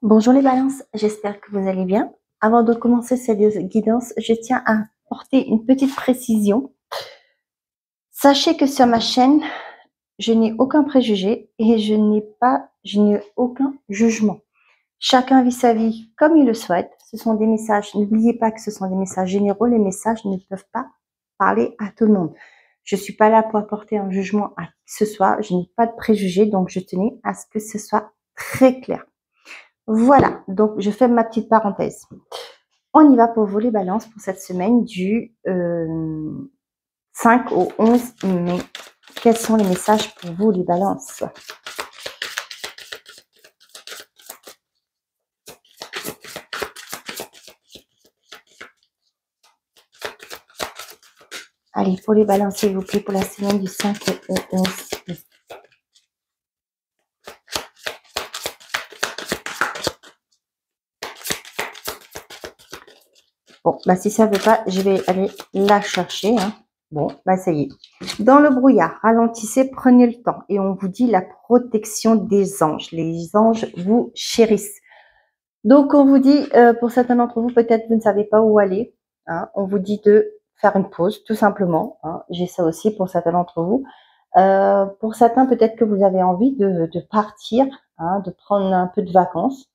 Bonjour les balances, j'espère que vous allez bien. Avant de commencer cette guidance, je tiens à apporter une petite précision. Sachez que sur ma chaîne, je n'ai aucun préjugé et je n'ai aucun jugement. Chacun vit sa vie comme il le souhaite. Ce sont des messages, n'oubliez pas que ce sont des messages généraux. Les messages ne peuvent pas parler à tout le monde. Je suis pas là pour apporter un jugement à qui que ce soit. Je n'ai pas de préjugés, donc je tenais à ce que ce soit très clair. Voilà, donc je fais ma petite parenthèse. On y va pour vous les balances pour cette semaine du 5 au 11 mai. Quels sont les messages pour vous les balances? Allez, pour les balances, s'il vous plaît, pour la semaine du 5 au 11 mai. Bon, bah si ça ne veut pas, je vais aller la chercher. Hein. Bon, bah ça y est. Dans le brouillard, ralentissez, prenez le temps. Et on vous dit la protection des anges. Les anges vous chérissent. Donc, on vous dit, pour certains d'entre vous, peut-être vous ne savez pas où aller. Hein, on vous dit de faire une pause, tout simplement. Hein. J'ai ça aussi pour certains d'entre vous. Pour certains, peut-être que vous avez envie de partir, hein, de prendre un peu de vacances.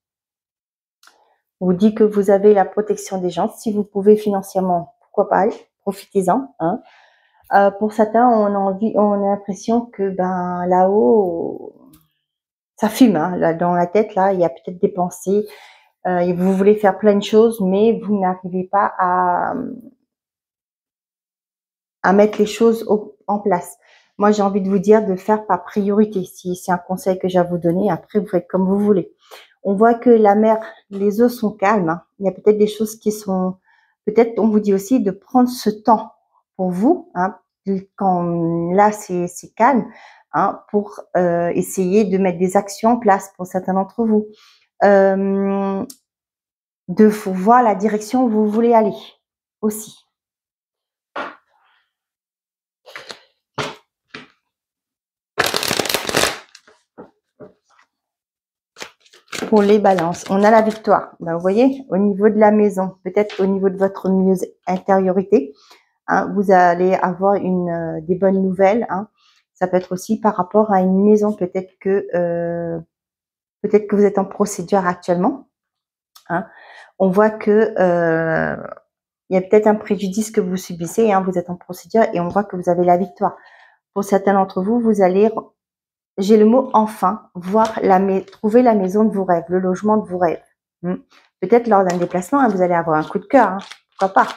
On vous dit que vous avez la protection des gens. Si vous pouvez financièrement, pourquoi pas, profitez-en. Hein. Pour certains, on a l'impression que ben là-haut, ça fume. Hein, là, dans la tête, là, il y a peut-être des pensées. Et vous voulez faire plein de choses, mais vous n'arrivez pas à mettre les choses en place. Moi, j'ai envie de vous dire de faire par priorité. Si c'est un conseil que j'ai à vous donner, après, vous faites comme vous voulez. On voit que la mer, les eaux sont calmes. Hein. Il y a peut-être des choses qui sont... Peut-être, on vous dit aussi de prendre ce temps pour vous, hein, quand là, c'est calme, hein, pour essayer de mettre des actions en place pour certains d'entre vous. De voir la direction où vous voulez aller aussi. Pour les balances, on a la victoire. Ben, vous voyez, au niveau de la maison, peut-être au niveau de votre intériorité, hein, vous allez avoir des bonnes nouvelles. Hein. Ça peut être aussi par rapport à une maison, peut-être que vous êtes en procédure actuellement. Hein. On voit que il y a peut-être un préjudice que vous subissez. Hein, vous êtes en procédure et on voit que vous avez la victoire. Pour certains d'entre vous, vous allez, j'ai le mot enfin, trouver la maison de vos rêves, le logement de vos rêves. Peut-être lors d'un déplacement, hein, vous allez avoir un coup de cœur. Hein, pourquoi pas?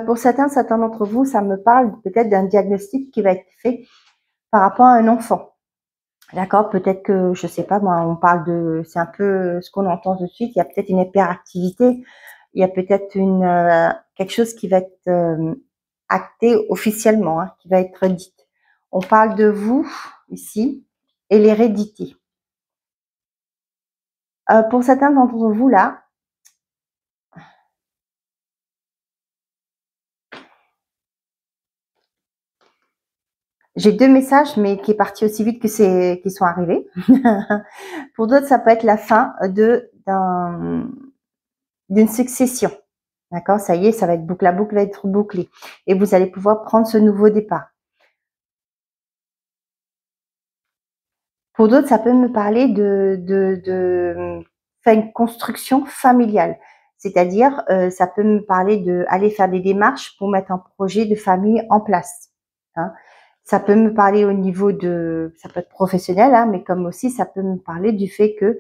Pour certains d'entre vous, ça me parle peut-être d'un diagnostic qui va être fait par rapport à un enfant. D'accord, peut-être que, je sais pas, moi, on parle de, c'est un peu ce qu'on entend de suite, il y a peut-être une hyperactivité, il y a peut-être quelque chose qui va être acté officiellement, hein, qui va être dite. On parle de vous, ici, et l'hérédité. Pour certains d'entre vous, là, j'ai deux messages, mais qui est parti aussi vite que qu'ils sont arrivés. Pour d'autres, ça peut être la fin d'une succession. D'accord, ça y est, ça va être la boucle va être bouclée. Et vous allez pouvoir prendre ce nouveau départ. Pour d'autres, ça peut me parler de faire une construction familiale. C'est-à-dire, ça peut me parler d'aller faire des démarches pour mettre un projet de famille en place. Hein. Ça peut me parler au niveau ça peut être professionnel, hein, mais comme aussi, ça peut me parler du fait que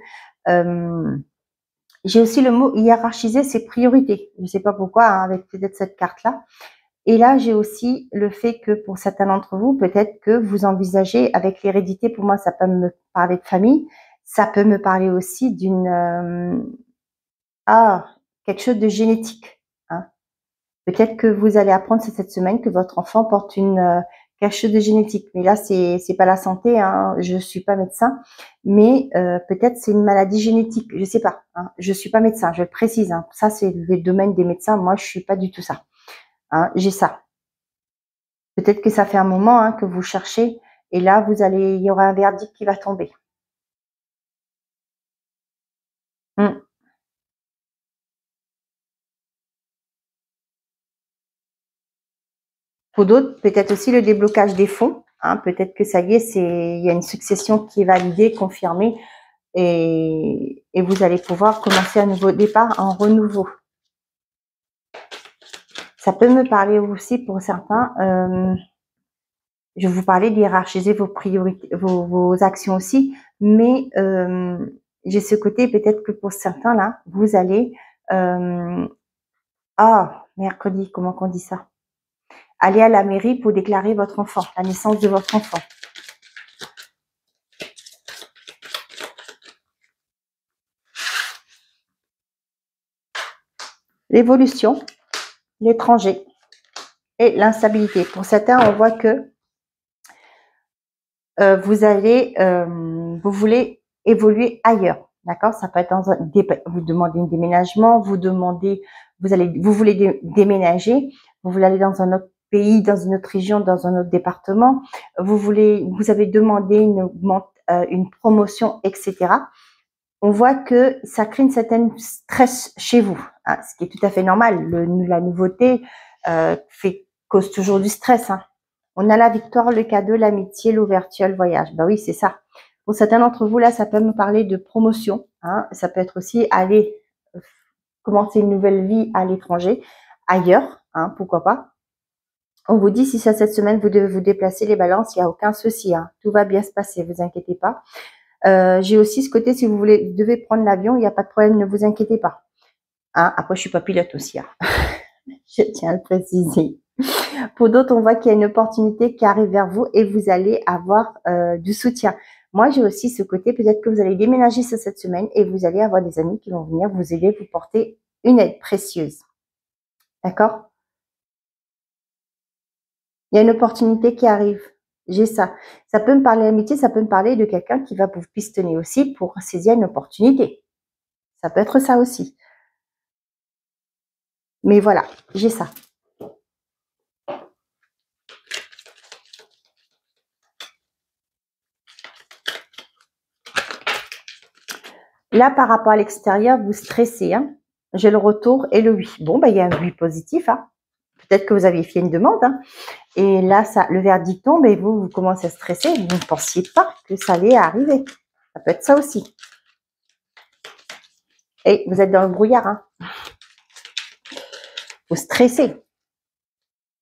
j'ai aussi le mot hiérarchiser ses priorités. Je ne sais pas pourquoi, hein, avec peut-être cette carte-là. Et là, j'ai aussi le fait que pour certains d'entre vous, peut-être que vous envisagez avec l'hérédité, pour moi, ça peut me parler de famille, ça peut me parler aussi quelque chose de génétique. Hein. Peut-être que vous allez apprendre cette semaine que votre enfant porte quelque chose de génétique. Mais là, c'est pas la santé, hein, je suis pas médecin, mais peut-être c'est une maladie génétique, je sais pas. Hein, je suis pas médecin, je le précise. Hein, ça, c'est le domaine des médecins. Moi, je suis pas du tout ça. Hein, j'ai ça. Peut-être que ça fait un moment hein, que vous cherchez et là, il y aura un verdict qui va tomber. Pour d'autres, peut-être aussi le déblocage des fonds. Hein, peut-être que ça y est, il y a une succession qui est validée, confirmée, et vous allez pouvoir commencer un nouveau départ en renouveau. Ça peut me parler aussi pour certains. Je vais vous parler d'hiérarchiser vos priorités, vos actions aussi, mais j'ai ce côté peut-être que pour certains là, vous allez mercredi, comment qu'on dit ça? Aller à la mairie pour déclarer votre enfant, la naissance de votre enfant. L'évolution, l'étranger et l'instabilité. Pour certains, on voit que vous voulez évoluer ailleurs, d'accord? Ça peut être vous demandez un déménagement, vous voulez déménager, vous voulez aller dans un autre pays, dans une autre région, dans un autre département, vous avez demandé une promotion, etc. On voit que ça crée une certaine stress chez vous, hein, ce qui est tout à fait normal. La nouveauté cause toujours du stress. Hein. On a la victoire, le cadeau, l'amitié, l'ouverture, le voyage. Ben oui, c'est ça. Pour certains d'entre vous, là, ça peut me parler de promotion. Hein. Ça peut être aussi aller commencer une nouvelle vie à l'étranger, ailleurs, hein, pourquoi pas. On vous dit, si c'est cette semaine, vous devez vous déplacer les balances, il n'y a aucun souci. Hein. Tout va bien se passer, vous inquiétez pas. J'ai aussi ce côté, si vous devez prendre l'avion, il n'y a pas de problème, ne vous inquiétez pas. Hein, après, je suis pas pilote aussi. Hein. Je tiens à le préciser. Pour d'autres, on voit qu'il y a une opportunité qui arrive vers vous et vous allez avoir du soutien. Moi, j'ai aussi ce côté, peut-être que vous allez déménager cette semaine et vous allez avoir des amis qui vont venir vous aider, vous porter une aide précieuse. D'accord? Il y a une opportunité qui arrive. J'ai ça. Ça peut me parler d'amitié, ça peut me parler de quelqu'un qui va vous pistonner aussi pour saisir une opportunité. Ça peut être ça aussi. Mais voilà, j'ai ça. Là, par rapport à l'extérieur, vous stressez. Hein. J'ai le retour et le oui. Bon, il y a un oui positif. Hein. Peut-être que vous aviez fait une demande. Hein. Et là, le verdict tombe et vous commencez à stresser. Vous ne pensiez pas que ça allait arriver. Ça peut être ça aussi. Et vous êtes dans le brouillard. Hein. Vous stressez.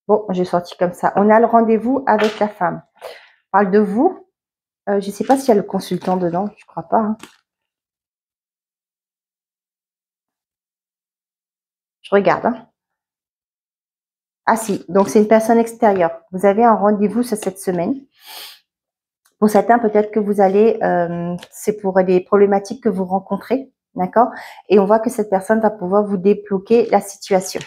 Bon, j'ai sorti comme ça. On a le rendez-vous avec la femme. On parle de vous. Je ne sais pas s'il y a le consultant dedans. Je ne crois pas. Hein. Je regarde. Hein. Ah si, donc c'est une personne extérieure. Vous avez un rendez-vous cette semaine. Pour certains, peut-être que vous allez, c'est pour des problématiques que vous rencontrez, d'accord? Et on voit que cette personne va pouvoir vous débloquer la situation.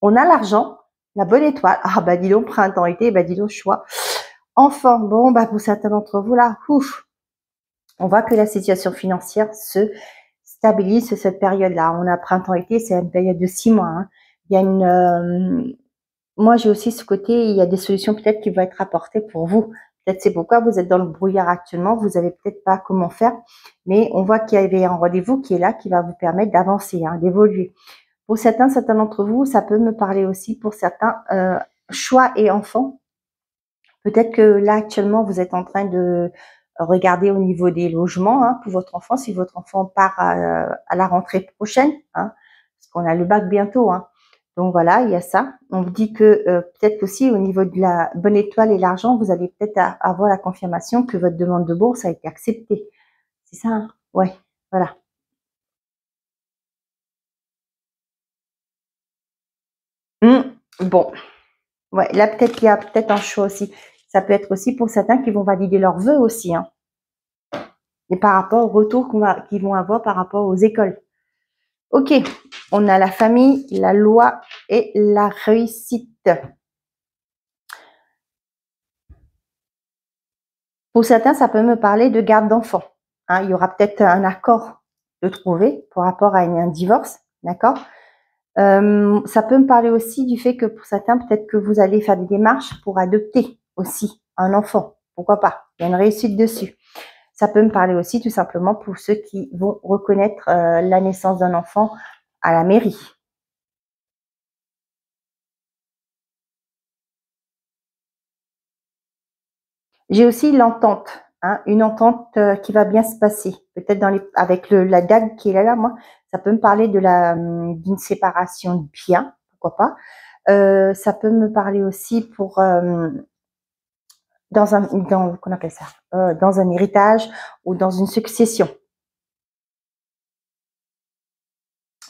On a l'argent, la bonne étoile. Ah bah dis donc, printemps, été, bah dis donc, choix. Enfin, bon, bah pour certains d'entre vous là, ouf, on voit que la situation financière se stabilise sur cette période-là. On a printemps-été, c'est une période de 6 mois. Hein. Il y a moi, j'ai aussi ce côté, il y a des solutions peut-être qui vont être apportées pour vous. Peut-être c'est pourquoi vous êtes dans le brouillard actuellement, vous savez peut-être pas comment faire, mais on voit qu'il y avait un rendez-vous qui est là, qui va vous permettre d'avancer, hein, d'évoluer. Pour certains d'entre vous, ça peut me parler aussi pour certains choix et enfants. Peut-être que là, actuellement, vous êtes en train de regarder au niveau des logements hein, pour votre enfant, si votre enfant part à la rentrée prochaine, hein, parce qu'on a le bac bientôt. Hein. Donc voilà, il y a ça. On vous dit que peut-être aussi au niveau de la bonne étoile et l'argent, vous allez peut-être avoir la confirmation que votre demande de bourse a été acceptée. C'est ça, hein? Ouais, voilà. Bon, ouais, là peut-être qu'il y a peut-être un choix aussi. Ça peut être aussi pour certains qui vont valider leurs vœux aussi, hein. Et par rapport au retour qu'ils vont avoir par rapport aux écoles. Ok, on a la famille, la loi et la réussite. Pour certains, ça peut me parler de garde d'enfants. Hein, il y aura peut-être un accord de trouver par rapport à un divorce, d'accord? Ça peut me parler aussi du fait que pour certains, peut-être que vous allez faire des démarches pour adopter aussi un enfant. Pourquoi pas? Il y a une réussite dessus. Ça peut me parler aussi tout simplement pour ceux qui vont reconnaître la naissance d'un enfant à la mairie. J'ai aussi l'entente, hein, une entente qui va bien se passer. Peut-être avec la dague qui est là, moi, ça peut me parler d'une séparation bien, pourquoi pas. Ça peut me parler aussi pour qu'on appelle ça, dans un héritage ou dans une succession.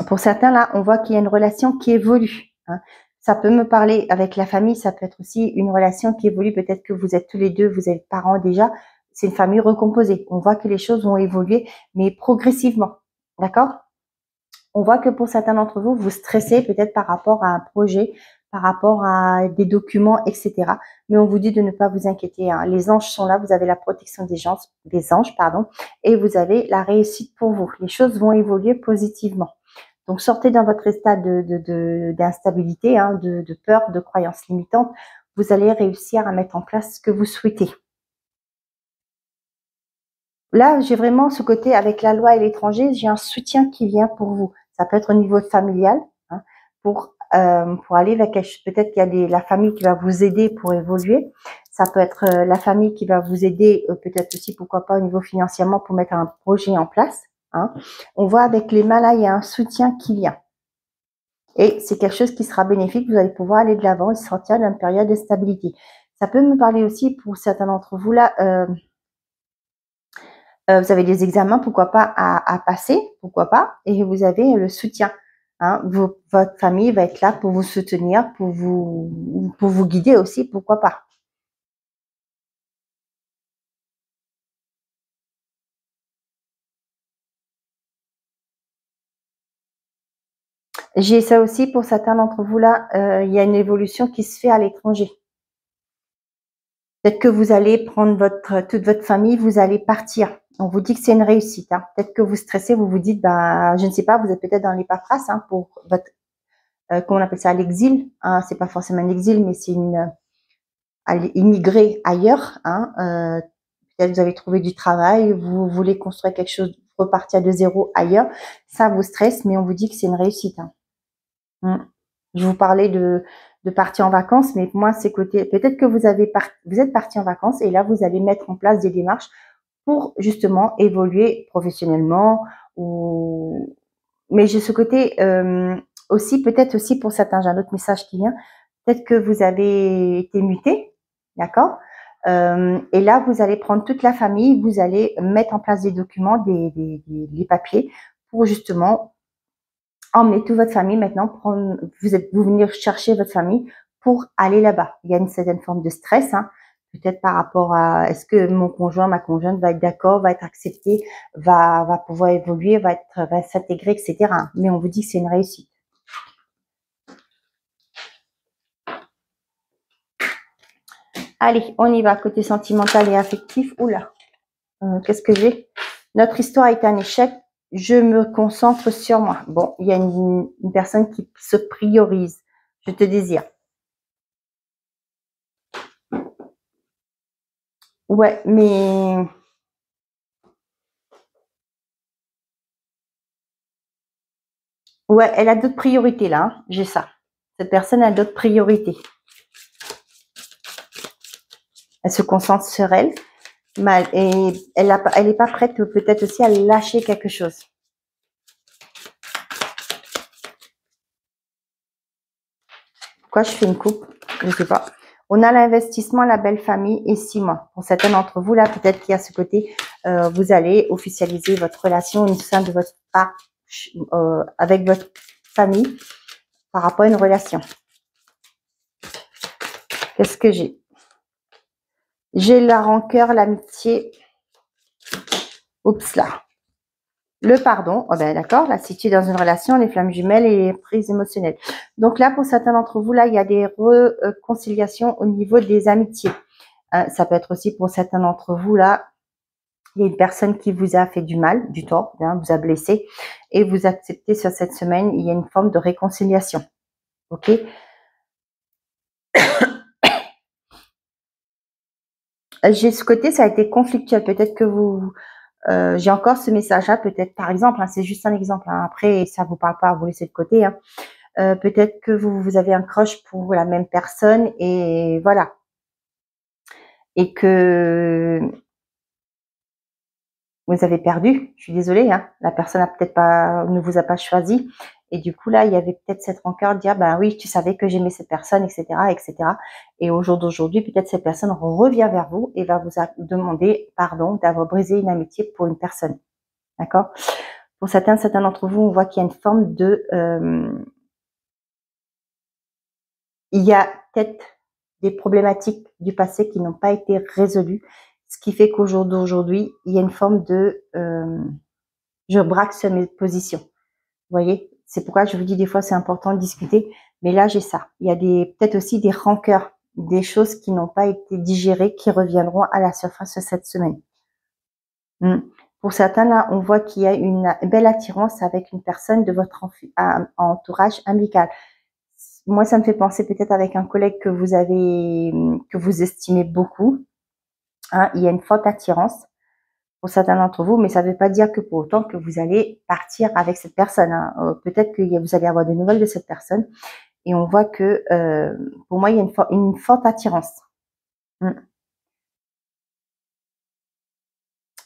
Pour certains, là, on voit qu'il y a une relation qui évolue. Hein. Ça peut me parler avec la famille, ça peut être aussi une relation qui évolue. Peut-être que vous êtes tous les deux, vous êtes parents déjà. C'est une famille recomposée. On voit que les choses vont évoluer, mais progressivement. D'accord? On voit que pour certains d'entre vous, vous stressez peut-être par rapport à un projet, par rapport à des documents, etc. Mais on vous dit de ne pas vous inquiéter. Hein. Les anges sont là, vous avez la protection des anges, et vous avez la réussite pour vous. Les choses vont évoluer positivement. Donc, sortez dans votre état d'instabilité, hein, de peur, de croyances limitantes. Vous allez réussir à mettre en place ce que vous souhaitez. Là, j'ai vraiment ce côté avec la loi et l'étranger, j'ai un soutien qui vient pour vous. Ça peut être au niveau familial, hein, pour aller vers quelque chose. Peut-être qu'il y a la famille qui va vous aider pour évoluer. Ça peut être la famille qui va vous aider, peut-être aussi, pourquoi pas, au niveau financièrement, pour mettre un projet en place. Hein. On voit avec les mains là, il y a un soutien qui vient. Et c'est quelque chose qui sera bénéfique. Vous allez pouvoir aller de l'avant et sortir d'une période de stabilité. Ça peut me parler aussi pour certains d'entre vous là. Vous avez des examens, pourquoi pas, à passer, pourquoi pas, et vous avez le soutien. Hein. Votre famille va être là pour vous soutenir, pour vous guider aussi, pourquoi pas. J'ai ça aussi pour certains d'entre vous là, il y a une évolution qui se fait à l'étranger. Peut-être que vous allez prendre toute votre famille, vous allez partir. On vous dit que c'est une réussite. Hein. Peut-être que vous stressez, vous vous dites, bah, je ne sais pas, vous êtes peut-être dans les paperasses hein, pour votre, comment on appelle ça, l'exil. Hein. C'est pas forcément un exil, mais c'est immigrer ailleurs. Hein. Peut-être que vous avez trouvé du travail, vous voulez construire quelque chose, repartir de zéro ailleurs. Ça vous stresse, mais on vous dit que c'est une réussite. Hein. Je vous parlais de partir en vacances, mais moi, c'est côté. Peut-être que vous êtes parti en vacances et là, vous allez mettre en place des démarches pour justement évoluer professionnellement. Mais j'ai ce côté aussi, peut-être aussi pour certains, j'ai un autre message qui vient. Peut-être que vous avez été muté, d'accord? Et là, vous allez prendre toute la famille, vous allez mettre en place des documents, des papiers pour justement emmener toute votre famille maintenant, vous venir chercher votre famille pour aller là-bas. Il y a une certaine forme de stress, hein, peut-être par rapport à est-ce que mon conjoint, ma conjointe va être d'accord, va être accepté, va pouvoir évoluer, va s'intégrer, etc. Mais on vous dit que c'est une réussite. Allez, on y va, côté sentimental et affectif. Oula, qu'est-ce que j'ai? Notre histoire est un échec. Je me concentre sur moi. Bon, il y a une personne qui se priorise. Je te désire. Ouais, mais... Ouais, elle a d'autres priorités là. Hein. J'ai ça. Cette personne a d'autres priorités. Elle se concentre sur elle. Et elle n'est pas prête peut-être aussi à lâcher quelque chose. Pourquoi je fais une coupe? Je ne sais pas. On a l'investissement, la belle famille et 6 mois. Pour certains d'entre vous, là, peut-être qu'il y a ce côté, vous allez officialiser votre relation au sein de votre part avec votre famille par rapport à une relation. Qu'est-ce que j'ai? J'ai la rancœur, l'amitié. Oups là. Le pardon, oh ben d'accord, là, si tu es dans une relation, les flammes jumelles et les prises émotionnelles. Donc là, pour certains d'entre vous, là, il y a des réconciliations au niveau des amitiés. Ça peut être aussi pour certains d'entre vous, là, il y a une personne qui vous a fait du mal, du tort, hein, vous a blessé, et vous acceptez sur cette semaine, il y a une forme de réconciliation. Ok? J'ai ce côté, ça a été conflictuel. Peut-être que vous, j'ai encore ce message-là, peut-être par exemple, hein, c'est juste un exemple. Hein, après, ça vous parle pas, vous laissez de côté. Hein. Peut-être que vous avez un crush pour la même personne et voilà, et que vous avez perdu. Je suis désolée, hein, la personne a peut-être pas, ne vous a pas choisi. Et du coup, là, il y avait peut-être cette rancœur de dire, bah oui, tu savais que j'aimais cette personne, etc., etc. Et au jour d'aujourd'hui, peut-être cette personne revient vers vous et va vous demander pardon d'avoir brisé une amitié pour une personne. D'accord? Pour certains d'entre vous, on voit qu'il y a une forme de... il y a peut-être des problématiques du passé qui n'ont pas été résolues, ce qui fait qu'au jour d'aujourd'hui, il y a une forme de... je braque sur mes positions. Vous voyez? C'est pourquoi je vous dis des fois c'est important de discuter. Mais là, j'ai ça. Il y a peut-être aussi des rancœurs, des choses qui n'ont pas été digérées, qui reviendront à la surface cette semaine. Pour certains, là, on voit qu'il y a une belle attirance avec une personne de votre entourage amical. Moi, ça me fait penser peut-être avec un collègue que vous estimez beaucoup. Hein, il y a une forte attirance pour certains d'entre vous, mais ça ne veut pas dire que pour autant que vous allez partir avec cette personne. Hein. Peut-être que vous allez avoir des nouvelles de cette personne. Et on voit que, pour moi, il y a une forte attirance.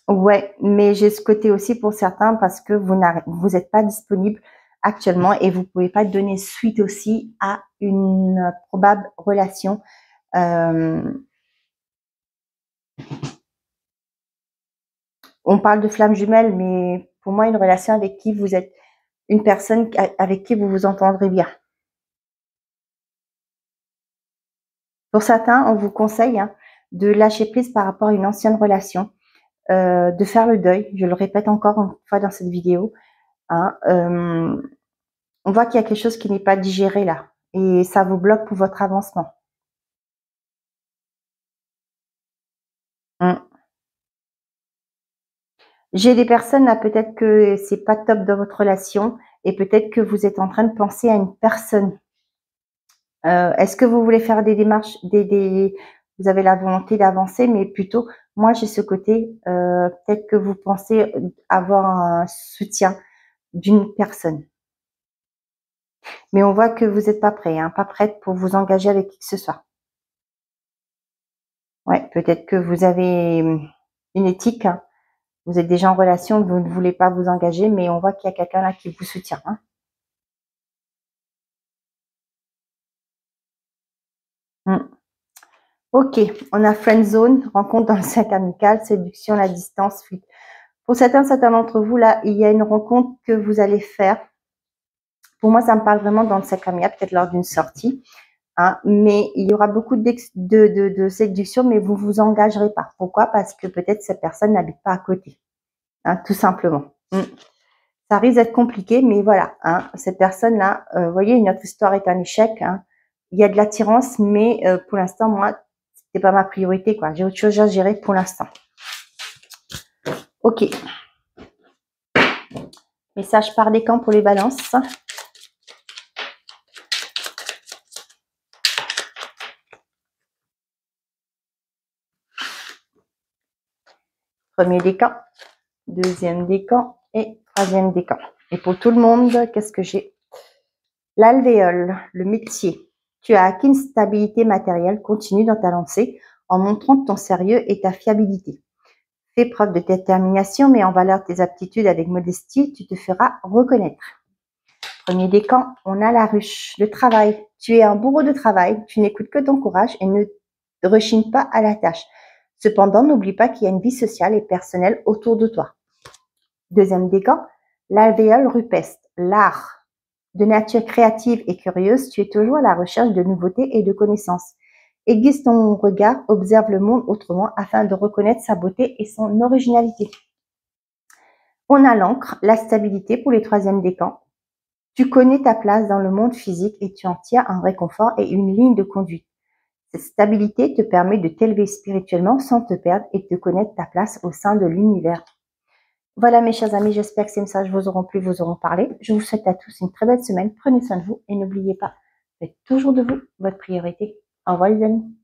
Ouais, mais j'ai ce côté aussi pour certains parce que vous n'êtes pas disponible actuellement et vous pouvez pas donner suite aussi à une probable relation. On parle de flamme jumelle, mais pour moi, une relation avec qui vous êtes une personne avec qui vous vous entendrez bien. Pour certains, on vous conseille de lâcher prise par rapport à une ancienne relation, de faire le deuil. Je le répète encore une fois dans cette vidéo. On voit qu'il y a quelque chose qui n'est pas digéré là et ça vous bloque pour votre avancement. J'ai des personnes là, peut-être que c'est pas top dans votre relation et peut-être que vous êtes en train de penser à une personne. Est-ce que vous voulez faire des démarches, vous avez la volonté d'avancer, mais plutôt, moi j'ai ce côté, peut-être que vous pensez avoir un soutien d'une personne. Mais on voit que vous n'êtes pas prêt, pas prête pour vous engager avec qui que ce soit. Ouais, peut-être que vous avez une éthique, vous êtes déjà en relation, vous ne voulez pas vous engager, mais on voit qu'il y a quelqu'un là qui vous soutient. Ok, on a friend zone, rencontre dans le cercle amical, séduction, la distance, fuite. Pour certains d'entre vous, là, il y a une rencontre que vous allez faire. Pour moi, ça me parle vraiment dans le cercle amical, peut-être lors d'une sortie. Mais il y aura beaucoup de séduction, mais vous vous engagerez pas. Pourquoi? Parce que peut-être cette personne n'habite pas à côté, tout simplement. Ça risque d'être compliqué, mais voilà, cette personne-là, vous voyez, notre histoire est un échec. Il y a de l'attirance, mais pour l'instant, moi, c'est pas ma priorité, quoi. J'ai autre chose à gérer pour l'instant. Ok. Message par décan pour les balances. Premier décan, deuxième décan et troisième décan. Et pour tout le monde, qu'est-ce que j'ai? L'alvéole, le métier. Tu as acquis une stabilité matérielle, continue dans ta lancée en montrant ton sérieux et ta fiabilité. Fais preuve de détermination, mets en valeur tes aptitudes avec modestie, tu te feras reconnaître. Premier décan, on a la ruche, le travail. Tu es un bourreau de travail, tu n'écoutes que ton courage et ne rechigne pas à la tâche. Cependant, n'oublie pas qu'il y a une vie sociale et personnelle autour de toi. Deuxième décan, l'alvéole rupestre, l'art. De nature créative et curieuse, tu es toujours à la recherche de nouveautés et de connaissances. Aiguise ton regard, observe le monde autrement afin de reconnaître sa beauté et son originalité. On a l'encre, la stabilité pour les troisièmes décans. Tu connais ta place dans le monde physique et tu en tiens un réconfort et une ligne de conduite. Cette stabilité te permet de t'élever spirituellement sans te perdre et de connaître ta place au sein de l'univers. Voilà mes chers amis, j'espère que ces messages vous auront plu, vous auront parlé. Je vous souhaite à tous une très belle semaine. Prenez soin de vous et n'oubliez pas, faites toujours de vous votre priorité. Au revoir les amis.